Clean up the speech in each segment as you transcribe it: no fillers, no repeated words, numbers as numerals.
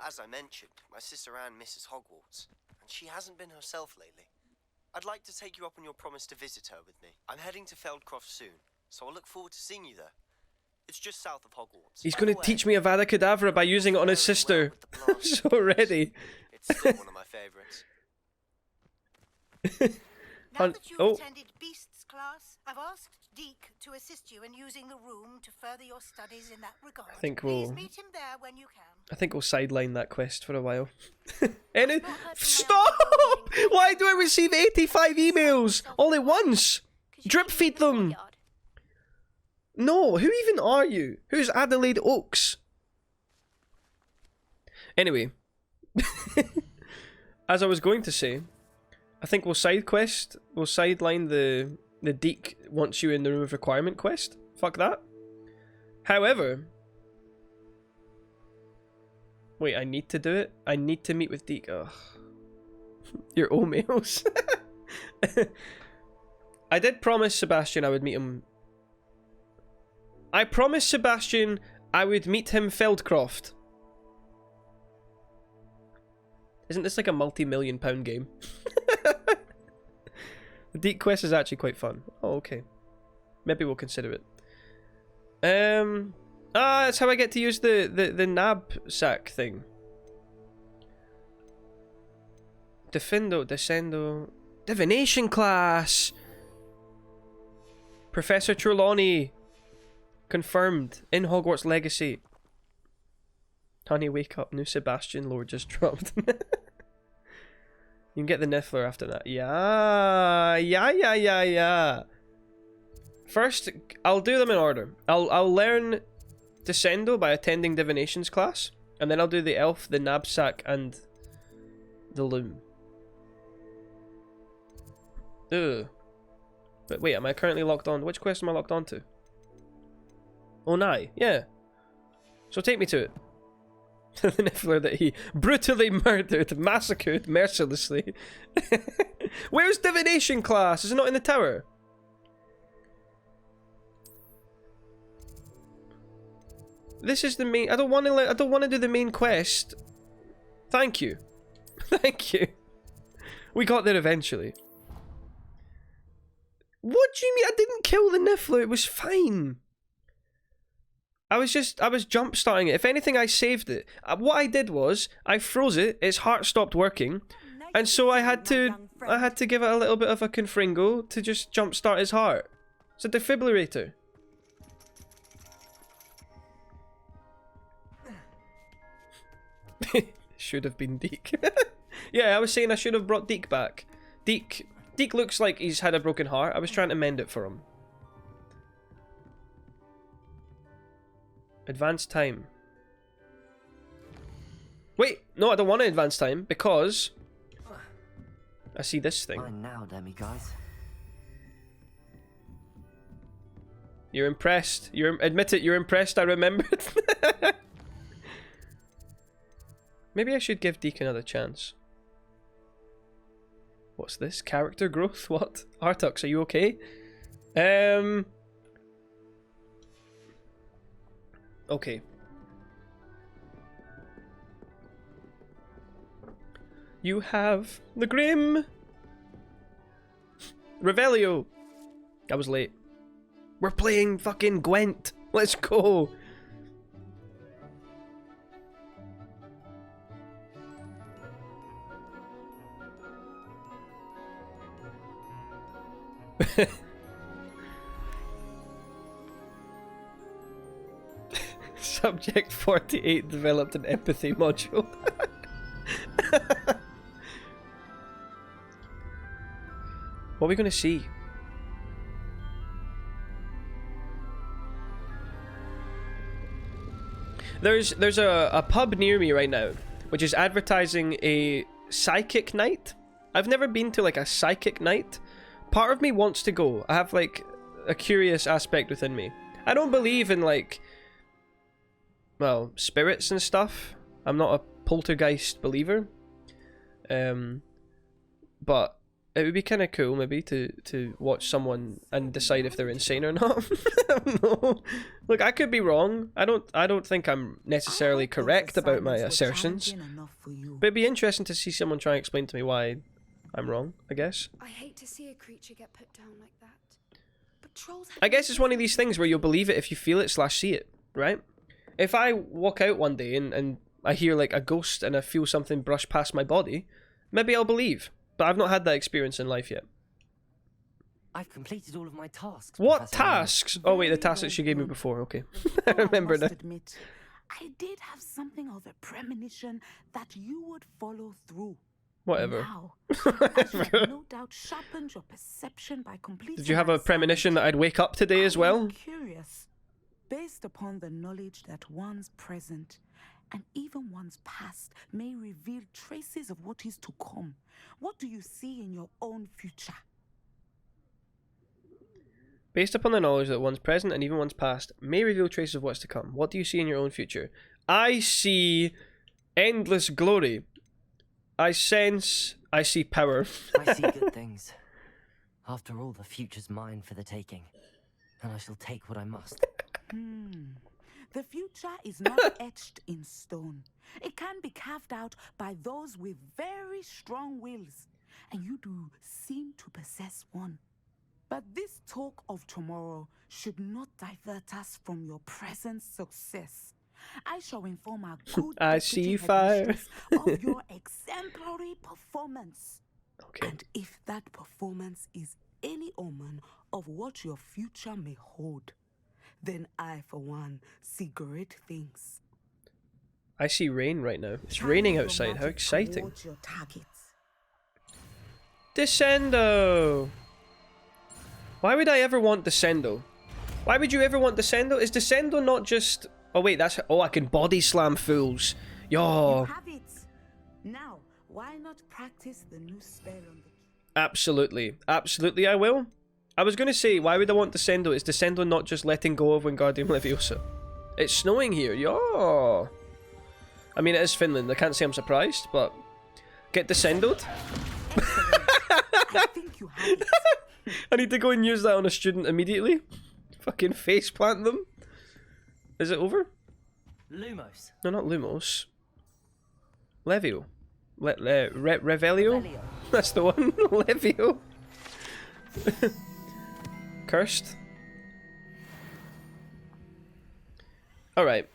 As I mentioned, my sister Anne misses Hogwarts, and she hasn't been herself lately. I'd like to take you up on your promise to visit her with me. I'm heading to Feldcroft soon, so I'll look forward to seeing you there. It's just south of Hogwarts. He's going to teach me Avada Kedavra by using it on his sister. I'm so ready. It's still one of my favorites. Now that you've attended Beasts class, I've asked Deke to assist you in using the room to further your studies in that regard. Please meet him there when you can. I think we'll sideline that quest for a while. Stop! Why do I receive 85 emails all at once? Drip feed them. No, who even are you? Who's Adelaide Oaks? Anyway, as I was going to say, I think we'll sideline the Deke wants you in the room of requirement quest. Fuck that. However, wait, I need to do it? I need to meet with Deke. Ugh. Your omails. I did promise Sebastian I would meet him. I promised Sebastian I would meet him Feldcroft. Isn't this like a multi-million-pound game? The Deke quest is actually quite fun. Oh, okay. Maybe we'll consider it. That's how I get to use the knapsack thing. Defendo, Descendo. Divination class! Professor Trelawney. Confirmed. In Hogwarts Legacy. Honey, wake up. New Sebastian lore just dropped. You can get the Niffler after that. Yeah. First, I'll do them in order. I'll learn Descendo by attending Divinations class. And then I'll do the Elf, the Knapsack, and the Loom. Ugh. But wait, am I currently locked on? Which quest am I locked on to? Oh, nigh. Yeah. So take me to it. The Niffler that he brutally murdered, massacred mercilessly. Where's Divination class? Is it not in the tower? This is the main. I don't want to do the main quest. Thank you. Thank you. We got there eventually. What do you mean? I didn't kill the Niffler. It was fine. I was jump starting it. If anything, I saved it. What I did was I froze it. Its heart stopped working, and so I had to give it a little bit of a confringo to just jump start his heart. It's a defibrillator. Should have been Deke. Yeah, I was saying I should have brought Deke back. Deke looks like he's had a broken heart. I was trying to mend it for him. Advance time. Wait, no, I don't want to advance time because I see this thing. Fine now, demiguise. You're impressed. Admit it, you're impressed. I remembered. Maybe I should give Deke another chance. What's this? Character growth? What? Artux, are you okay? Okay. You have the Grim Revelio. I was late. We're playing fucking Gwent. Let's go. Subject 48 developed an empathy module. What are we going to see? There's a pub near me right now, which is advertising a psychic night. I've never been to like a psychic night. Part of me wants to go. I have like a curious aspect within me. I don't believe in like, well, spirits and stuff. I'm not a poltergeist believer. But it would be kind of cool maybe to watch someone and decide if they're insane or not. I don't know. Look, I could be wrong. I don't think I'm necessarily correct about my assertions. But it'd be interesting to see someone try and explain to me why I'm wrong, I guess. I hate to see a creature get put down like that. But trolls I guess it's one of these things where you'll believe it if you feel it / see it, right? If I walk out one day and I hear like a ghost and I feel something brush past my body, maybe I'll believe. But I've not had that experience in life yet. I've completed all of my tasks. What Professor tasks? Oh wait, the tasks that she gave me before. Okay, I remember that. Admit, I did have something of a premonition that you would follow through. Whatever. Now, I have no doubt sharpened your perception by completing. Did you have a my premonition that I'd wake up today as I am well? Curious, based upon the knowledge that one's present and even one's past may reveal traces of what is to come. What do you see in your own future? Based upon the knowledge that one's present and even one's past may reveal traces of what's to come. What do you see in your own future? I see endless glory. I see power. I see good things. After all, the future's mine for the taking, and I shall take what I must. The future is not etched in stone. It can be carved out by those with very strong wills, and you do seem to possess one. But this talk of tomorrow should not divert us from your present success. I shall inform our good I see fire of your exemplary performance. Okay. And if that performance is any omen of what your future may hold, then I, for one, see great things. I see rain right now. It's raining outside. How exciting. Your targets. Descendo! Why would I ever want Descendo? Why would you ever want Descendo? Is Descendo not just... Oh wait, that's... Oh, I can body slam fools. Yo. You have it. Now, why not practice the new spell on the... Absolutely. Absolutely I will. I was going to say, why would I want Descendo? Is Descendo not just letting go of Wingardium Leviosa? It's snowing here. Yo. I mean, it is Finland. I can't say I'm surprised, but... Get Descendoed? I think you have it. I need to go and use that on a student immediately. Fucking face plant them. Is it over? Lumos. No, not Lumos. Levio. Revelio? That's the one. Levio. Cursed. Alright.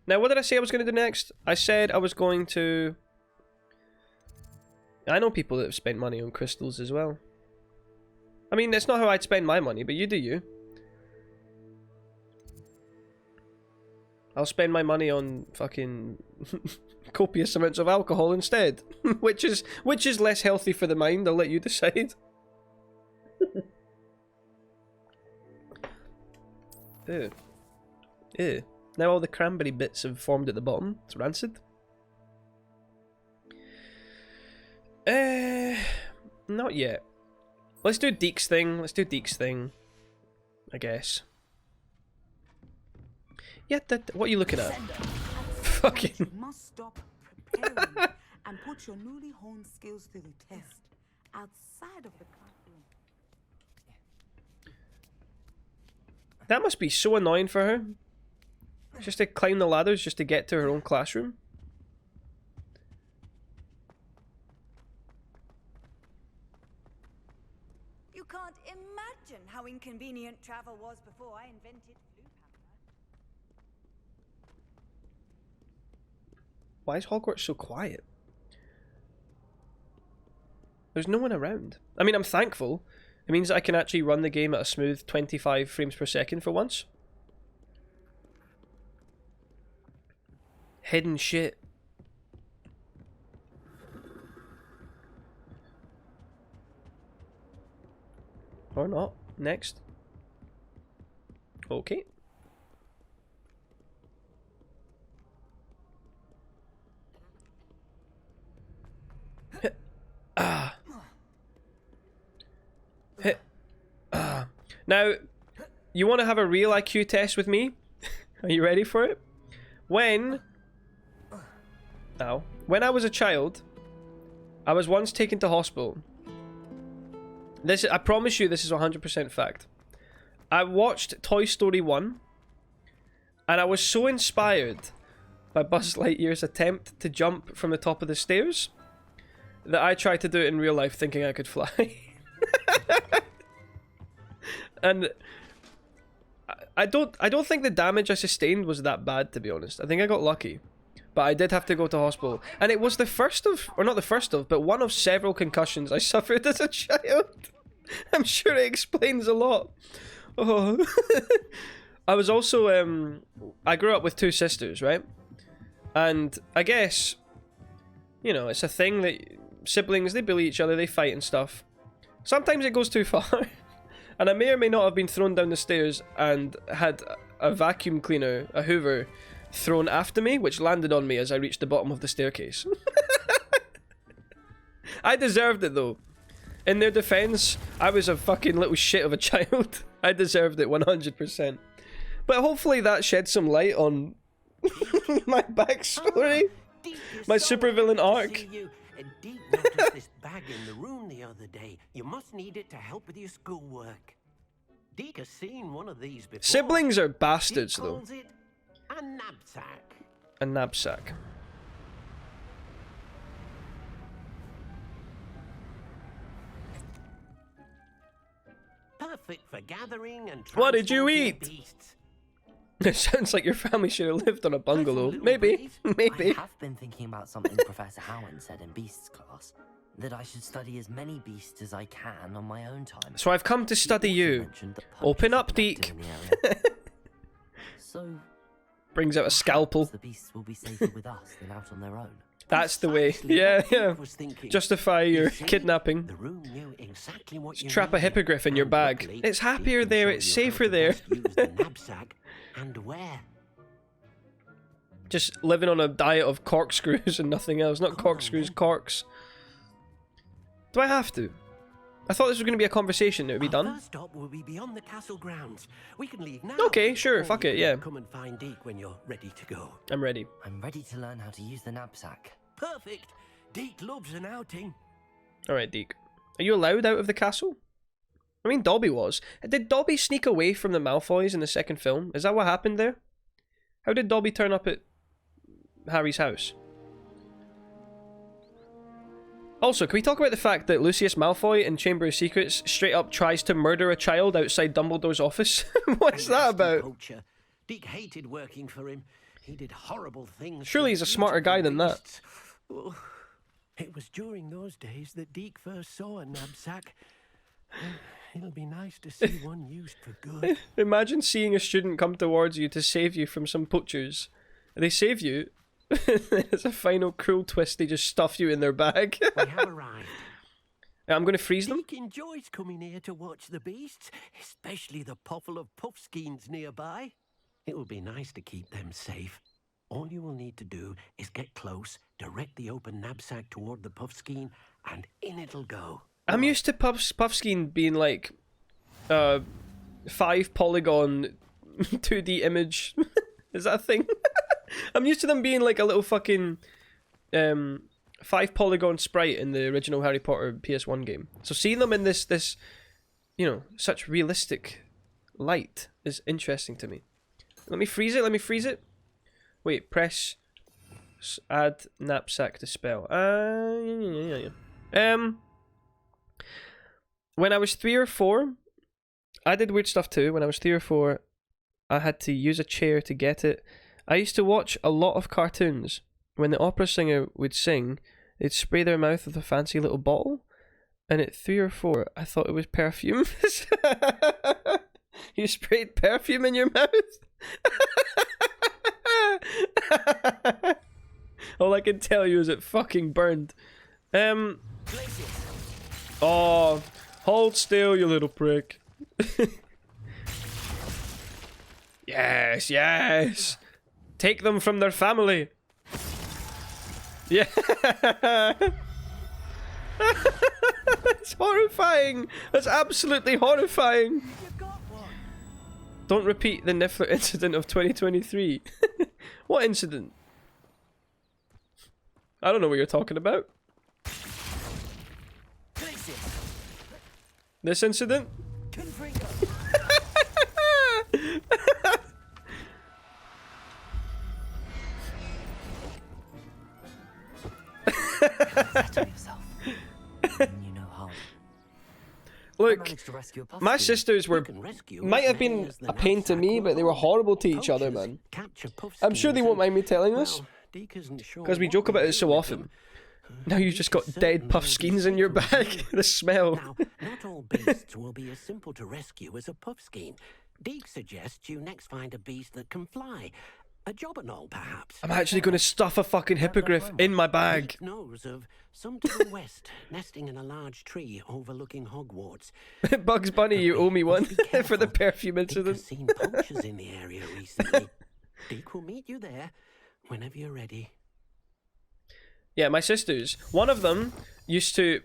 Now, what did I say I was going to do next? I said I was going to... I know people that have spent money on crystals as well. I mean, that's not how I'd spend my money, but you do you. I'll spend my money on fucking copious amounts of alcohol instead, which is less healthy for the mind. I'll let you decide. Ew. Ew. Now all the cranberry bits have formed at the bottom. It's rancid. Not yet. Let's do Deek's thing. Let's do Deek's thing. I guess. Yeah, what are you looking at? Fucking. You must stop preparing and put your newly honed skills to the test outside of the classroom. That must be so annoying for her. Just to climb the ladders just to get to her own classroom. You can't imagine how inconvenient travel was before I invented blue powder. Why is Hogwarts so quiet? There's no one around. I mean, I'm thankful. It means that I can actually run the game at a smooth 25 frames per second for once. Hidden shit. Or not. Next. Okay. Ah. Now, you want to have a real IQ test with me? Are you ready for it? When I was a child, I was once taken to hospital. I promise you this is 100% fact. I watched Toy Story 1 and I was so inspired by Buzz Lightyear's attempt to jump from the top of the stairs that I tried to do it in real life thinking I could fly. And I don't think the damage I sustained was that bad, to be honest. I think I got lucky. But I did have to go to hospital. And it was the first of, or not the first of, but one of several concussions I suffered as a child. I'm sure it explains a lot. Oh. I was also, I grew up with 2 sisters, right? And I guess, you know, it's a thing that siblings, they bully each other, they fight and stuff. Sometimes it goes too far. And I may or may not have been thrown down the stairs and had a vacuum cleaner, a Hoover, thrown after me, which landed on me as I reached the bottom of the staircase. I deserved it though. In their defense, I was a fucking little shit of a child. I deserved it 100%. But hopefully that shed some light on my backstory. My supervillain arc. Deke noticed this bag in the room the other day. You must need it to help with your schoolwork. Deke has seen one of these before. Siblings are bastards, Deke though. calls it a knapsack. A knapsack. Perfect for gathering and What did you transporting eat? beasts. It sounds like your family should have lived on a bungalow. Little Maybe. breeze. Maybe. I have been thinking about something Professor Howen said in Beasts class. That I should study as many beasts as I can on my own time. So I've come to study He also you. mentioned that Open puppies are up, collected Deke. in the area. So Brings out a scalpel. perhaps the beasts will be safer with us than out on their own. That's the way. Precisely Yeah, what Deke yeah. was thinking. Justify You your see, kidnapping. The room knew exactly what you Trap a needed. hippogriff in your And bag. luckily, It's Deke happier can there, show it's you how safer to there. best use the knapsack and where. Just living on a diet of corkscrews and nothing else. Not corkscrews, corks. Do I have to? I thought this was going to be a conversation that would be Our done. first stop will be beyond the castle grounds. We can leave now. Okay, sure, or fuck you it, can yeah. Come and find Deke when you're ready to go. I'm ready. I'm ready to learn how to use the knapsack. Perfect. Deke loves an outing. Alright, Deke. Are you allowed out of the castle? I mean, Dobby was. Did Dobby sneak away from the Malfoys in the second film? Is that what happened there? How did Dobby turn up at Harry's house? Also, can we talk about the fact that Lucius Malfoy in Chamber of Secrets straight up tries to murder a child outside Dumbledore's office? What's that about? Poacher. Deke hated working for him. He did horrible things. Surely to he's a smarter guy than that. beasts. Oh, it was during those days that Deke first saw a knapsack. It'll be nice to see one used for good. Imagine seeing a student come towards you to save you from some poachers. They save you. It's a final cruel twist. They just stuff you in their bag. We have arrived. I'm going to freeze them. Deke enjoys coming here to watch the beasts, especially the puffle of puffskeins nearby. It will be nice to keep them safe. All you will need to do is get close, direct the open knapsack toward the puffskein, and in it'll go. I'm used to Puffskein being like 5 polygon 2D image. Is that a thing? I'm used to them being like a little fucking 5 polygon sprite in the original Harry Potter PS1 game. So seeing them in this you know, such realistic light is interesting to me. Let me freeze it. Wait, press add knapsack to spell. When I was 3 or 4, I did weird stuff too. When I was 3 or 4, I had to use a chair to get it. I used to watch a lot of cartoons. When the opera singer would sing, they'd spray their mouth with a fancy little bottle. And at 3 or 4, I thought it was perfume. You sprayed perfume in your mouth? All I can tell you is it fucking burned. Oh, hold still, you little prick. Yes. Take them from their family. Yeah. It's horrifying. That's absolutely horrifying. Don't repeat the Niffler incident of 2023. What incident? I don't know what you're talking about. This incident? Look, my sisters were might have been a pain to me, but they were horrible to each other, man. I'm sure they won't mind me telling this, because we joke about it so often. Now you've just got dead puff skeins in your bag. The smell. Now, not all beasts will be as simple to rescue as a puff skein. Deke suggests you next find a beast that can fly. A jobberknoll, perhaps. I'm actually going to stuff a fucking hippogriff in my bag. Deke knows of some to the west, nesting in a large tree overlooking Hogwarts. Bugs Bunny, you owe me one for the perfume incident. Deke has seen poachers in the area recently. Deke will meet you there whenever you're ready. Yeah, my sisters. One of them used to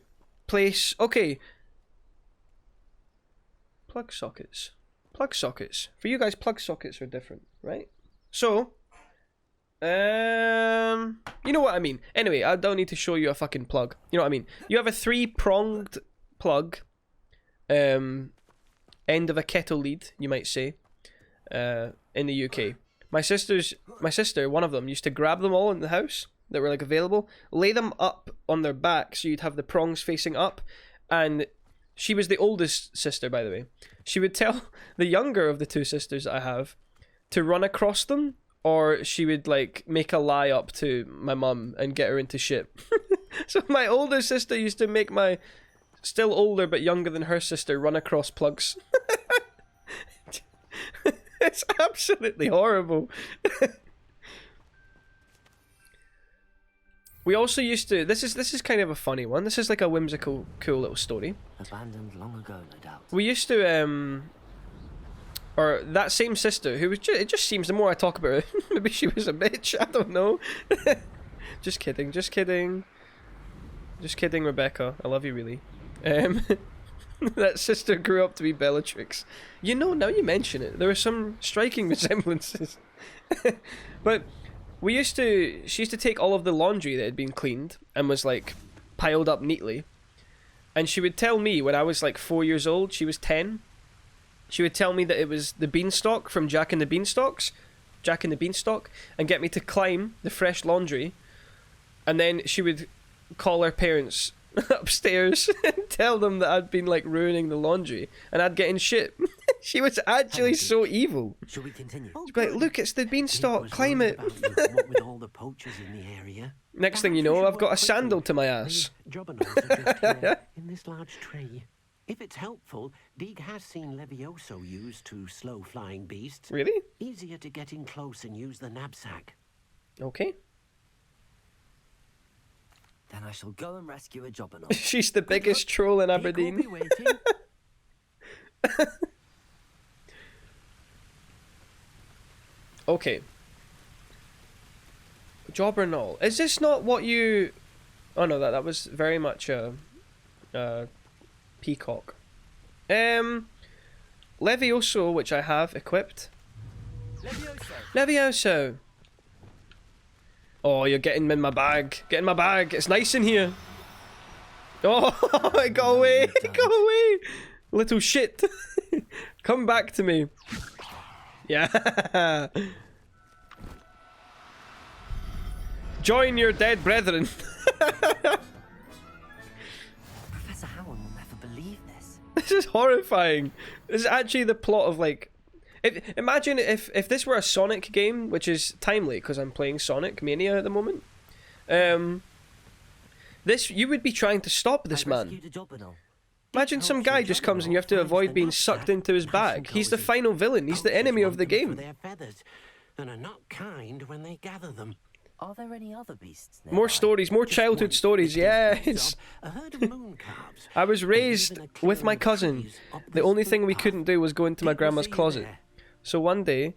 place... Okay. Plug sockets. Plug sockets. For you guys, plug sockets are different, right? So... you know what I mean. Anyway, I don't need to show you a fucking plug. You know what I mean. You have a 3-pronged plug. End of a kettle lead, you might say. In the UK. My sister, one of them, used to grab them all in the house that were like available, lay them up on their back so you'd have the prongs facing up, and she was the oldest sister, by the way. She would tell the younger of the two sisters that I have to run across them, or she would like make a lie up to my mum and get her into shit. So my older sister used to make my still older but younger than her sister run across plugs. It's absolutely horrible. We also used to... This is kind of a funny one. This is like a whimsical, cool little story. Abandoned long ago, no doubt. We used to, or that same sister, who was... It just seems the more I talk about her, maybe she was a bitch, I don't know. Just kidding, just kidding. Just kidding, Rebecca. I love you, really. That sister grew up to be Bellatrix. You know, now you mention it, there are some striking resemblances. But... she used to take all of the laundry that had been cleaned and was like piled up neatly, and she would tell me when I was like 4 years old, she was 10, she would tell me that it was the beanstalk from Jack and the Beanstalk, and get me to climb the fresh laundry, and then she would call her parents upstairs and tell them that I'd been like ruining the laundry and I'd get in shit. She was actually so evil. Should we continue? She'd be like, look, it's the beanstalk, climb it. With all the poachers in the area. Next thing you know, I've got a sandal to my ass. Jobberknolls are just here in this large tree. If it's helpful, Deke has seen Levioso used to slow flying beasts. Really? Easier to get in close and use the knapsack. Okay. Then I shall go and rescue a jobberknoll. She's the biggest troll in Aberdeen. Deke will be waiting. Okay. Jobberknoll. Is this not what you... Oh no, that was very much a peacock. Levioso, which I have equipped. Levioso. Oh, you're getting in my bag. Get in my bag. It's nice in here. Oh, it got away. It got away. Little shit. Come back to me. Yeah. Join your dead brethren. Professor Howard will never believe this. This is horrifying. This is actually the plot of like... Imagine if this were a Sonic game, which is timely because I'm playing Sonic Mania at the moment. You would be trying to stop this man. Imagine some guy just comes and you have to avoid being sucked into his bag. He's the final villain. He's the enemy of the game. Their feathers, and are not kind when they gather them. Are there any other beasts? More stories, more childhood stories, yes. A herd of moon calves. I was raised with my cousin. The only thing we couldn't do was go into my grandma's closet. So one day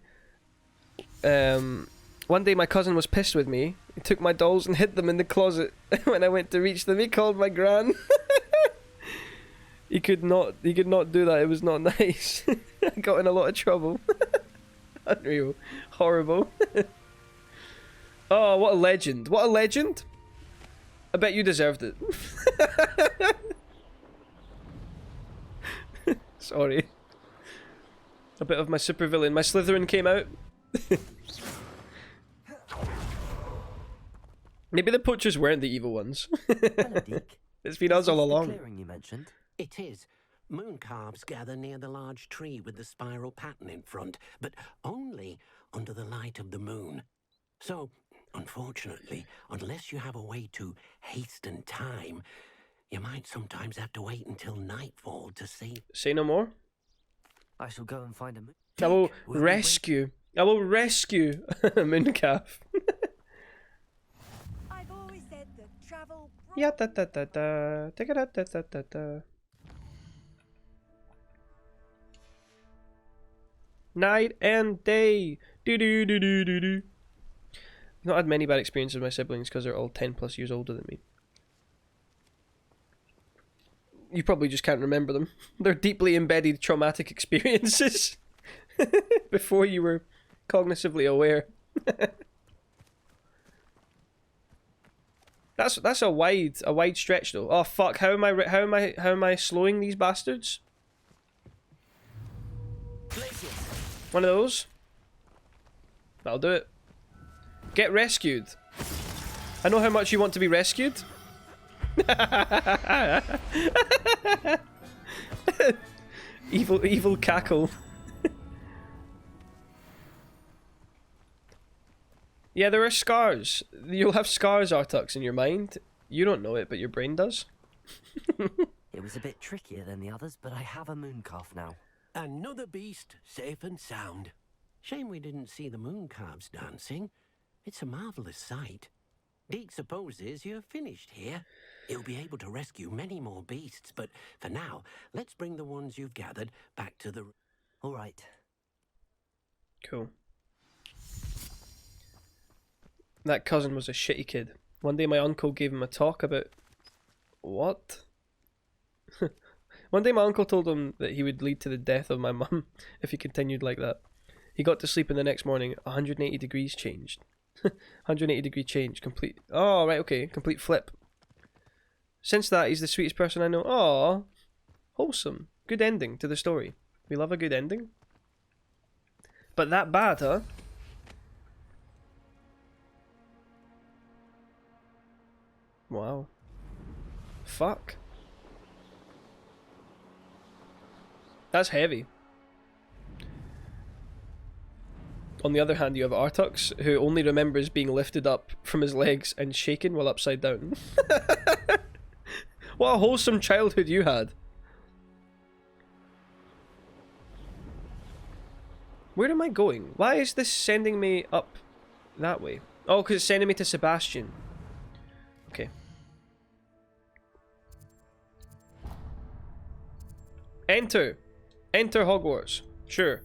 my cousin was pissed with me. He took my dolls and hid them in the closet. When I went to reach them, he called my gran. He could not do that. It was not nice. I got in a lot of trouble. Unreal. Horrible. Oh, what a legend. What a legend. I bet you deserved it. Sorry. A bit of my supervillain. My Slytherin came out. Maybe the poachers weren't the evil ones. Hello, Deke. It's been us all The along. clearing you mentioned. It is. Moon calves gather near the large tree with the spiral pattern in front, but only under the light of the moon. So, unfortunately, unless you have a way to hasten time, you might sometimes have to wait until nightfall to see. Say no more. I shall go and find a moon. I will will you rescue. I will rescue Mooncalf. I've always said that travel. Yeah, da da da da. Da da da da da da. Night and day. Do do do do do do. I've not had many bad experiences with my siblings because they're all 10 plus years older than me. You probably just can't remember them. They're deeply embedded traumatic experiences before you were cognitively aware. That's a wide stretch though. Oh fuck! How am I slowing these bastards? One of those. That'll do it. Get rescued. I know how much you want to be rescued. evil cackle. Yeah, there are scars. You'll have scars, Artux, in your mind. You don't know it, but your brain does. It was a bit trickier than the others, but I have a moon calf now. Another beast, safe and sound. Shame we didn't see the moon calves dancing. It's a marvelous sight. Deke supposes you're finished here. He'll be able to rescue many more beasts, but for now, let's bring the ones you've gathered back to the... All right. Cool. That cousin was a shitty kid. One day my uncle gave him a talk about... What? One day my uncle told him that he would lead to the death of my mum if he continued like that. He got to sleep and the next morning 180 degrees changed. 180 degree change. Complete... Oh, right, okay. Complete flip. Since that, he's the sweetest person I know. Aw. Wholesome. Good ending to the story. We love a good ending. But that bad, huh? Wow. Fuck. That's heavy. On the other hand, you have Artux, who only remembers being lifted up from his legs and shaken while upside down. What a wholesome childhood you had. Where am I going? Why is this sending me up that way? Oh, because it's sending me to Sebastian. Okay. Enter. Enter Hogwarts. Sure.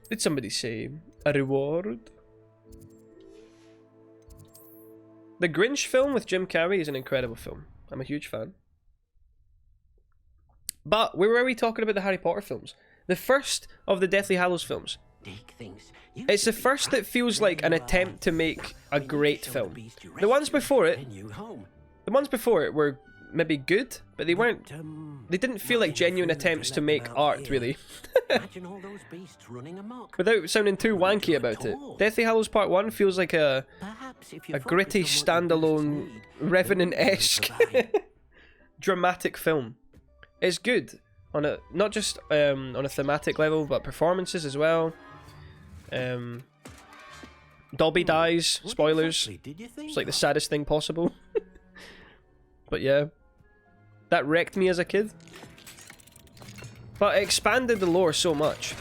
Did somebody say a reward? The Grinch film with Jim Carrey is an incredible film. I'm a huge fan. But where were we talking about the Harry Potter films? The first of the Deathly Hallows films. It's the first that feels like an attempt to make a great film. The ones before it, were maybe good, but they weren't. They didn't feel like genuine attempts to make art, really. Without sounding too wanky about it, Deathly Hallows Part 1 feels like a gritty, standalone, Revenant-esque dramatic film. It's good on a not just on a thematic level, but performances as well. Dobby dies. Spoilers. It's like the saddest thing possible. But yeah, that wrecked me as a kid. But it expanded the lore so much.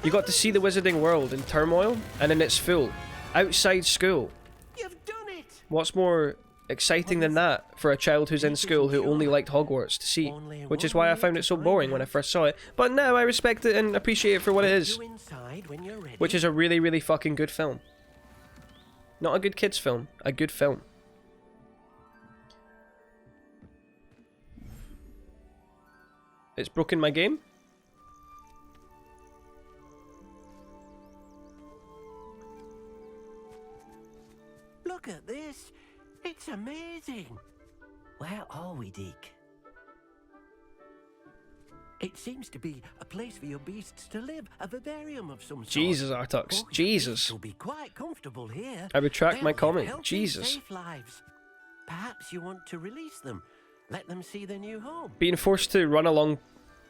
You got to see the wizarding world in turmoil and in its full, outside school. You've done it! What's more exciting than that for a child who's in school who only liked Hogwarts to see? Which is why I found it so boring when I first saw it. But now I respect it and appreciate it for what it is. Which is a really, really fucking good film. Not a good kids film, a good film. It's broken my game. Look at this. It's amazing. Where are we, Deke? It seems to be a place for your beasts to live, a vivarium of some sort. Jesus, Artux. Jesus. You'll be quite comfortable here. I retract They'll my live comment. healthy, Jesus. safe lives. Perhaps you want to release them. Let them see their new home. Being forced to run along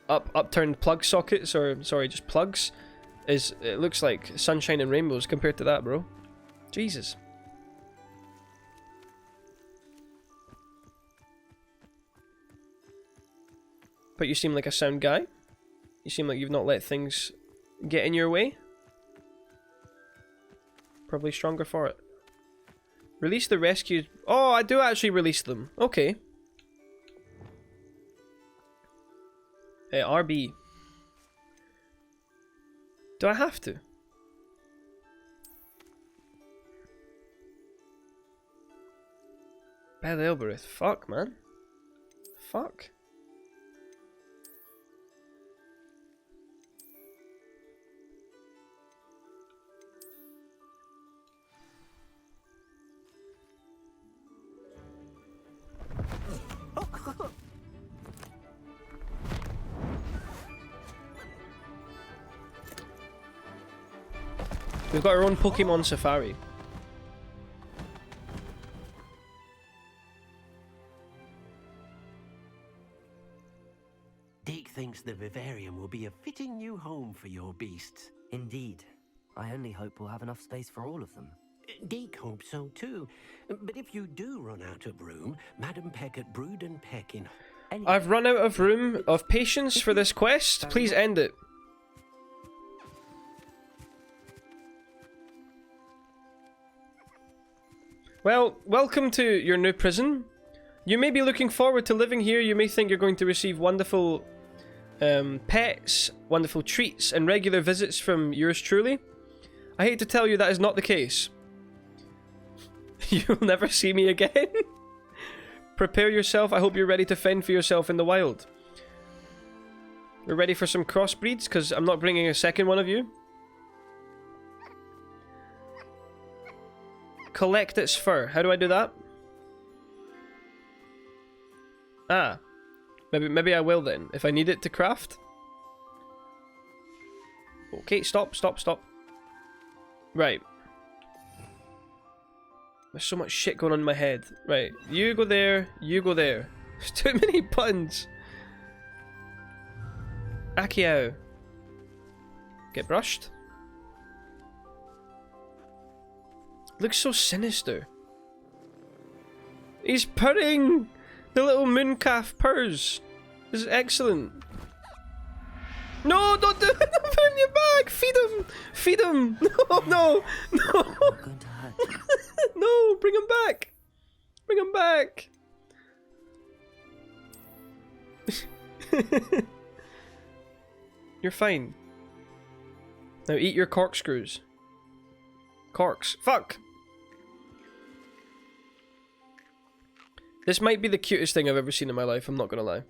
upturned plug sockets, or sorry, just plugs, it looks like sunshine and rainbows compared to that, bro. Jesus. But you seem like a sound guy. You seem like you've not let things get in your way. Probably stronger for it. Release the rescued... Oh, I do actually release them. Okay. RB. Do I have to? Bad Elbereth. Fuck, man. Fuck. We've got our own Pokemon Safari. Deke thinks the vivarium will be a fitting new home for your beasts. Indeed. I only hope we'll have enough space for all of them. Deke hopes so too. But if you do run out of room, Madam Peck at Brood and Peck in... I've run out of room of patience for this quest. Please end it. Well, welcome to your new prison. You may be looking forward to living here. You may think you're going to receive wonderful pets, wonderful treats, and regular visits from yours truly. I hate to tell you that is not the case. You'll never see me again. Prepare yourself. I hope you're ready to fend for yourself in the wild. You're ready for some crossbreeds? Because I'm not bringing a second one of you. Collect its fur. How do I do that? Ah. Maybe I will then, if I need it to craft. Okay, stop. Right. There's so much shit going on in my head. Right, you go there, you go there. There's too many buttons. Akio. Get brushed. Looks so sinister. He's purring! The little mooncalf purrs. This is excellent. No, don't do it! Don't put him in your bag! Feed him! Feed him! No! Going to hurt. No! Bring him back! Bring him back! You're fine. Now eat your corkscrews. Corks. Fuck! This might be the cutest thing I've ever seen in my life, I'm not gonna lie.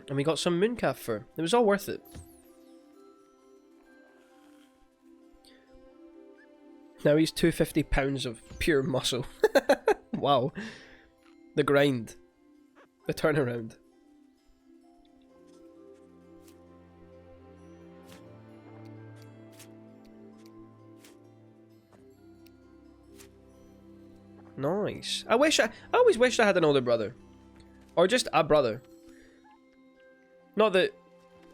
And we got some mooncalf fur. It was all worth it. Now he's 250 pounds of pure muscle. Wow. The grind. The turnaround. Nice. I always wished I had an older brother. Or just a brother. Not that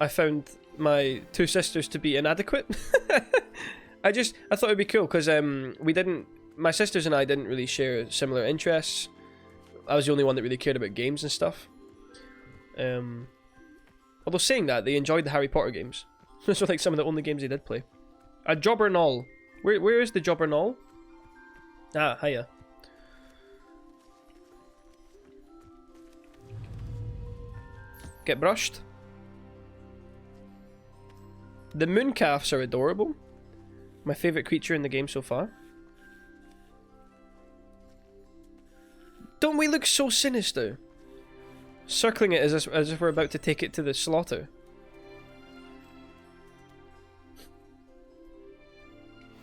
I found my two sisters to be inadequate. I thought it'd be cool because my sisters and I didn't really share similar interests. I was the only one that really cared about games and stuff. Although saying that, they enjoyed the Harry Potter games. Those were like some of the only games they did play. A Jobberknoll. Where is the Jobberknoll? Ah, hiya. Get brushed. The mooncalves are adorable. My favourite creature in the game so far. Don't we look so sinister? Circling it as if we're about to take it to the slaughter.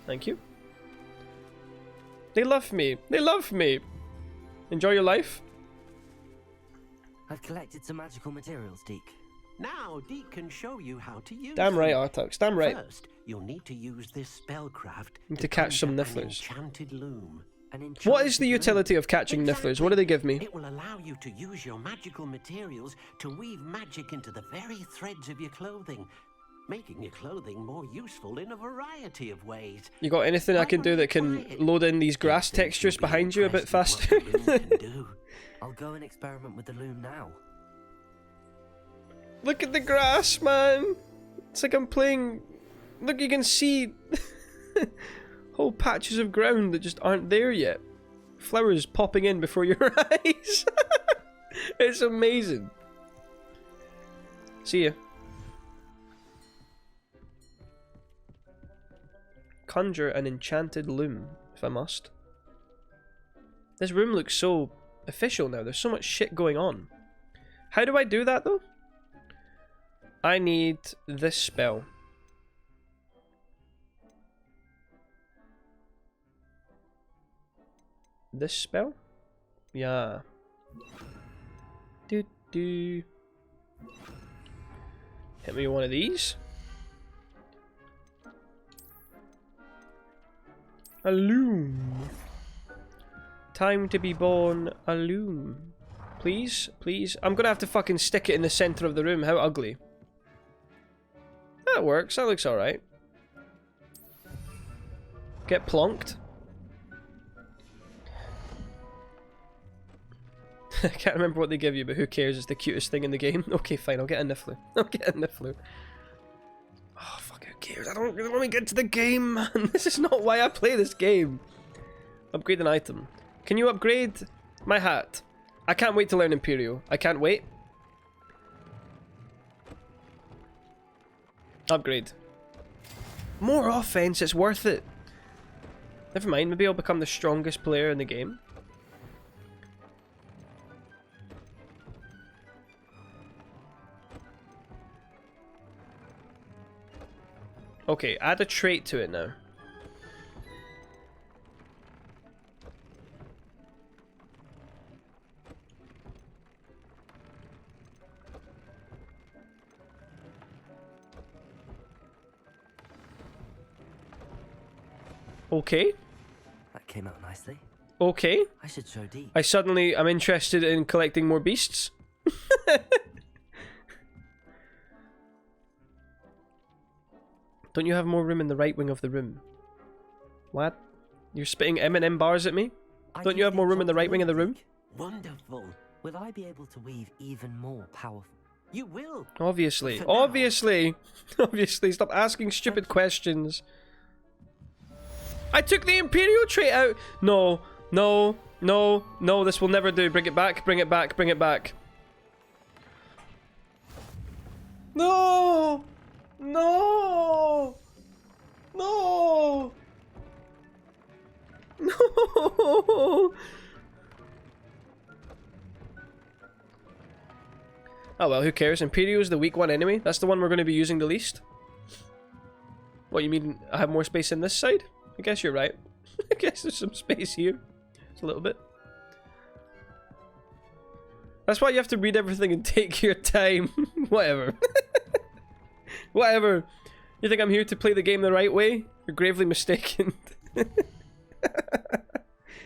Thank you. They love me. They love me. Enjoy your life. I've collected some magical materials, Deke. Now, Deke can show you how to use Damn right, them. Artux. Damn right. First, you'll need to use this spellcraft Need to catch some conjure an nifflers. enchanted loom. What is the utility of catching nifflers? What do they give me? It will allow you to use your magical materials to weave magic into the very threads of your clothing, making your clothing more useful in a variety of ways. You got anything I can do that can load in these grass textures behind you a bit faster? I'll go and experiment with the loom now. Look at the grass, man. It's like I'm playing... Look, you can see whole patches of ground that just aren't there yet. Flowers popping in before your eyes. It's amazing. See ya. Conjure an enchanted loom, if I must. This room looks so official now. There's so much shit going on. How do I do that, though? I need this spell. This spell? Yeah. Hit me with one of these. A loom. Time to be born a loom. Please, please. I'm gonna have to fucking stick it in the center of the room. How ugly. That works. That looks alright. Get plonked. I can't remember what they give you, but who cares? It's the cutest thing in the game. Okay, fine. I'll get a niffler. I'll get a niffler. Oh, fuck, who cares? I don't really want to get to the game, man. This is not why I play this game. Upgrade an item. Can you upgrade my hat? I can't wait to learn Imperial. I can't wait. Upgrade. More offense, it's worth it. Never mind, maybe I'll become the strongest player in the game. Okay, add a trait to it now. Okay. That came out nicely. Okay. I should show Deke. I'm interested in collecting more beasts. Don't you have more room in the right wing of the room? What? You're spitting M&M bars at me? Don't you have more room in the right wing of the room? Wonderful. Will I be able to weave even more powerful? You will. Obviously. For now. Obviously. Obviously. Stop asking stupid questions. I took the Imperial trait out. No. No. No. No. This will never do. Bring it back. Bring it back. Bring it back. No. No. No. No. Oh well, who cares? Imperial is the weak one anyway. That's the one we're going to be using the least. What, you mean I have more space in this side? I guess you're right. I guess there's some space here. It's a little bit. That's why you have to read everything and take your time. Whatever. Whatever. You think I'm here to play the game the right way? You're gravely mistaken.